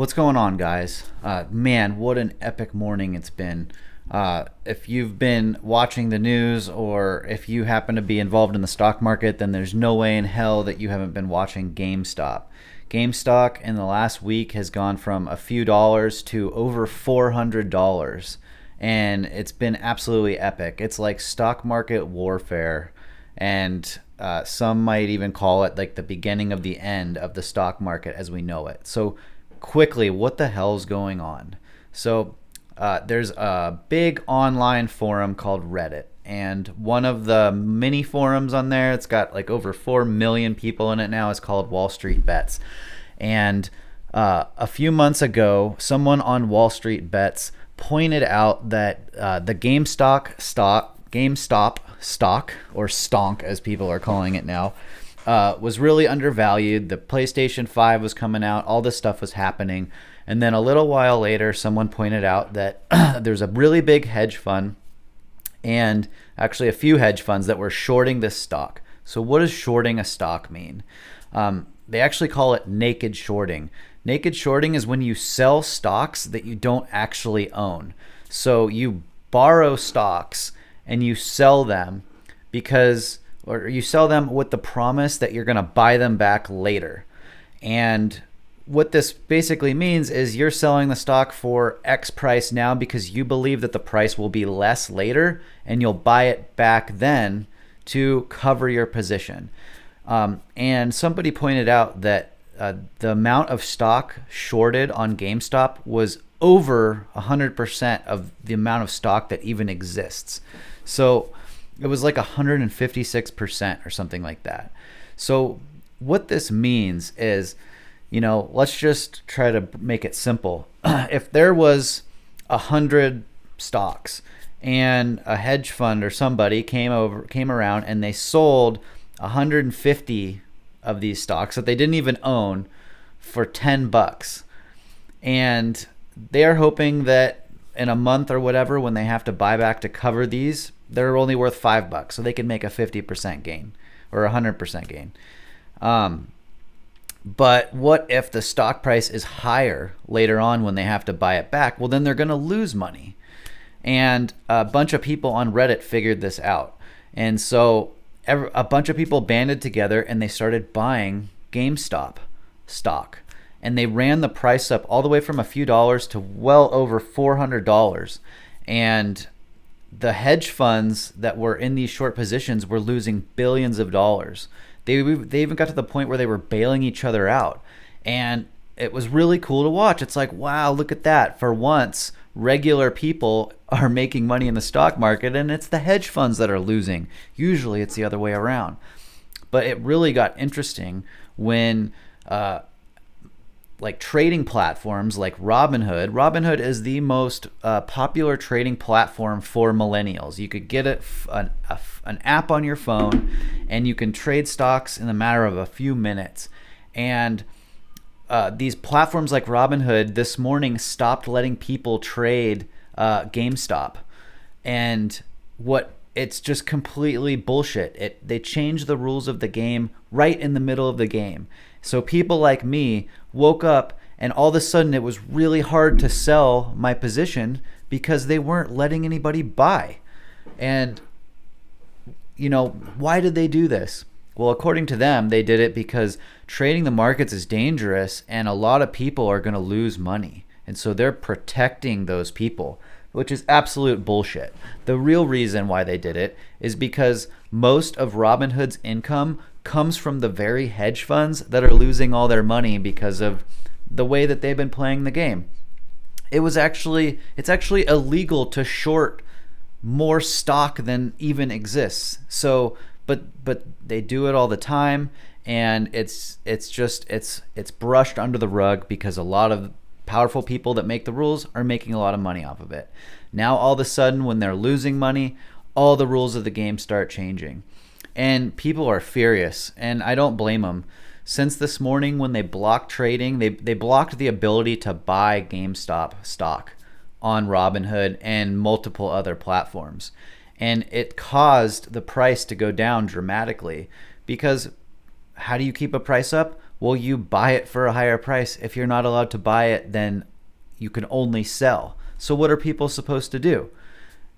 What's going on, guys? Man, what an epic morning it's been. If you've been watching the news or if you happen to be involved in the stock market, then there's no way in hell that you haven't been watching GameStop. GameStop in the last week has gone from a few dollars to over $400, and it's been absolutely epic. It's like stock market warfare, and some might even call it like the beginning of the end of the stock market as we know it. So quickly, what the hell's going on? So there's a big online forum called Reddit, and one of the mini forums on there, it's got like over 4 million people in it now, is called Wall Street Bets. And a few months ago, someone on Wall Street Bets pointed out that the GameStop stock, or stonk as people are calling it now, was really undervalued. The PlayStation 5 was coming out, all this stuff was happening. And then a little while later, someone pointed out that there's a really big hedge fund, and actually a few hedge funds, that were shorting this stock. So what does shorting a stock mean? They actually call it naked shorting. Naked shorting is when you sell stocks that you don't actually own. So you borrow stocks and you sell them or you sell them with the promise that you're going to buy them back later. And what this basically means is you're selling the stock for X price now because you believe that the price will be less later, and you'll buy it back then to cover your position. And somebody pointed out that the amount of stock shorted on GameStop was over 100% of the amount of stock that even exists. So it was like 156% or something like that. So what this means is, let's just try to make it simple. If there was 100 stocks and a hedge fund or somebody came around and they sold 150 of these stocks that they didn't even own for $10, and they're hoping that in a month or whatever, when they have to buy back to cover these, they're only worth $5, so they can make a 50% gain or 100% gain. But what if the stock price is higher later on when they have to buy it back? Well, then they're going to lose money. And a bunch of people on Reddit figured this out. And so a bunch of people banded together and they started buying GameStop stock. And they ran the price up all the way from a few dollars to well over $400. And the hedge funds that were in these short positions were losing billions of dollars. They even got to the point where they were bailing each other out. And it was really cool to watch. It's like, wow, look at that. For once, regular people are making money in the stock market, and it's the hedge funds that are losing. Usually it's the other way around. But it really got interesting when like trading platforms like Robinhood. Robinhood is the most popular trading platform for millennials. You could get an app on your phone, and you can trade stocks in a matter of a few minutes. And these platforms like Robinhood this morning stopped letting people trade GameStop, and it's just completely bullshit. They changed the rules of the game right in the middle of the game. So people like me woke up, and all of a sudden it was really hard to sell my position because they weren't letting anybody buy. And why did they do this? Well, according to them, they did it because trading the markets is dangerous and a lot of people are going to lose money. And so they're protecting those people, which is absolute bullshit. The real reason why they did it is because most of Robinhood's income comes from the very hedge funds that are losing all their money because of the way that they've been playing the game. It's actually illegal to short more stock than even exists. So, but they do it all the time, and it's brushed under the rug because a lot of powerful people that make the rules are making a lot of money off of it. Now all of a sudden, when they're losing money, all the rules of the game start changing. And people are furious, and I don't blame them. Since this morning when they blocked trading, they blocked the ability to buy GameStop stock on Robinhood and multiple other platforms. And it caused the price to go down dramatically, because how do you keep a price up? Well, you buy it for a higher price. If you're not allowed to buy it, then you can only sell. So what are people supposed to do?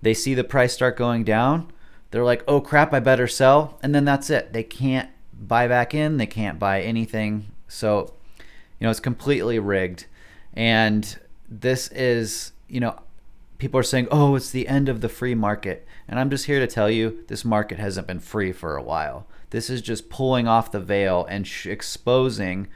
They see the price start going down. They're like, oh crap, I better sell. And then that's it. They can't buy back in. They can't buy anything. So, it's completely rigged. And this is, people are saying, oh, it's the end of the free market. And I'm just here to tell you, this market hasn't been free for a while. This is just pulling off the veil and exposing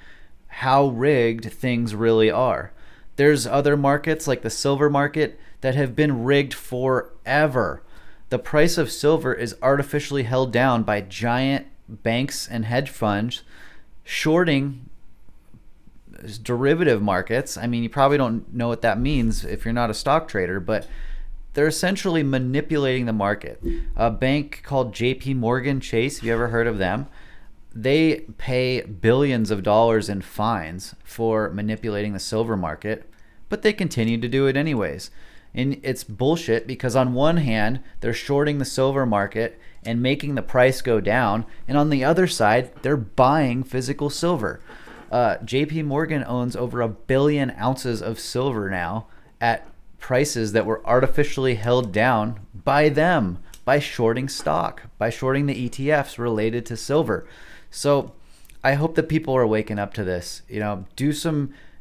how rigged things really are. There's other markets like the silver market that have been rigged forever. The price of silver is artificially held down by giant banks and hedge funds shorting derivative markets. I mean, you probably don't know what that means if you're not a stock trader, but they're essentially manipulating the market. A bank called JP Morgan Chase, have you ever heard of them? They pay billions of dollars in fines for manipulating the silver market, but they continue to do it anyways. And it's bullshit because on one hand, they're shorting the silver market and making the price go down. And on the other side, they're buying physical silver. JP Morgan owns over 1 billion ounces of silver now at prices that were artificially held down by them, by shorting stock, by shorting the ETFs related to silver. So I hope that people are waking up to this.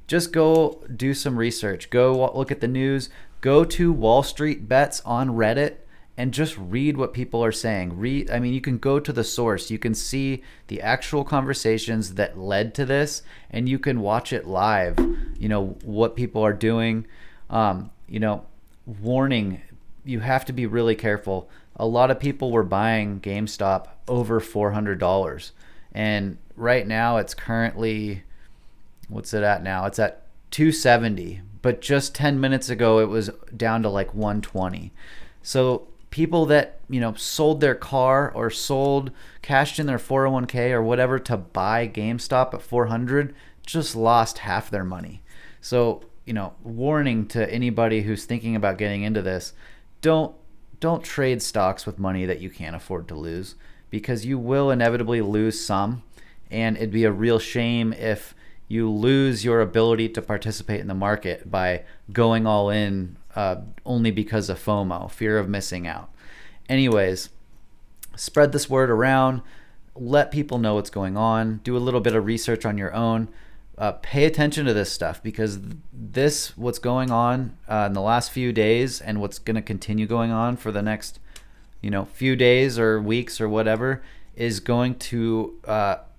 Just go do some research. Go look at the news. Go to Wall Street Bets on Reddit and just read what people are saying. You can go to the source. You can see the actual conversations that led to this, and you can watch it live. What people are doing. Warning, you have to be really careful. A lot of people were buying GameStop over $400. And right now it's currently, what's it at now? It's at $270. But just 10 minutes ago, it was down to like $120. So people that, sold their car or cashed in their 401k or whatever to buy GameStop at $400 just lost half their money. So, warning to anybody who's thinking about getting into this, don't trade stocks with money that you can't afford to lose, because you will inevitably lose some, and it'd be a real shame if you lose your ability to participate in the market by going all in only because of FOMO, fear of missing out. Anyways, spread this word around, let people know what's going on, do a little bit of research on your own. Pay attention to this stuff, because what's going on in the last few days and what's going to continue going on for the next few days or weeks or whatever is going to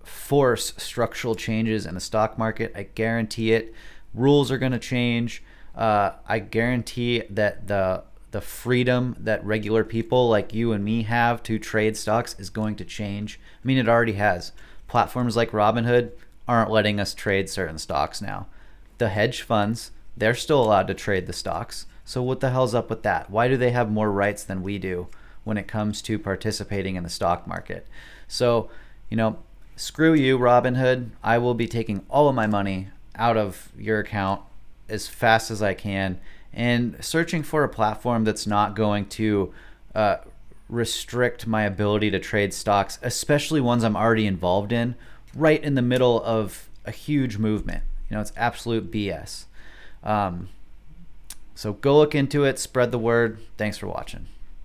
force structural changes in the stock market. I guarantee it. Rules are going to change. I guarantee that the freedom that regular people like you and me have to trade stocks is going to change. I mean, it already has. Platforms like Robinhood aren't letting us trade certain stocks now. The hedge funds, they're still allowed to trade the stocks. So what the hell's up with that? Why do they have more rights than we do when it comes to participating in the stock market? So, screw you, Robinhood. I will be taking all of my money out of your account as fast as I can and searching for a platform that's not going to restrict my ability to trade stocks, especially ones I'm already involved in, right in the middle of a huge movement. It's absolute BS. So go look into it, spread the word. Thanks for watching.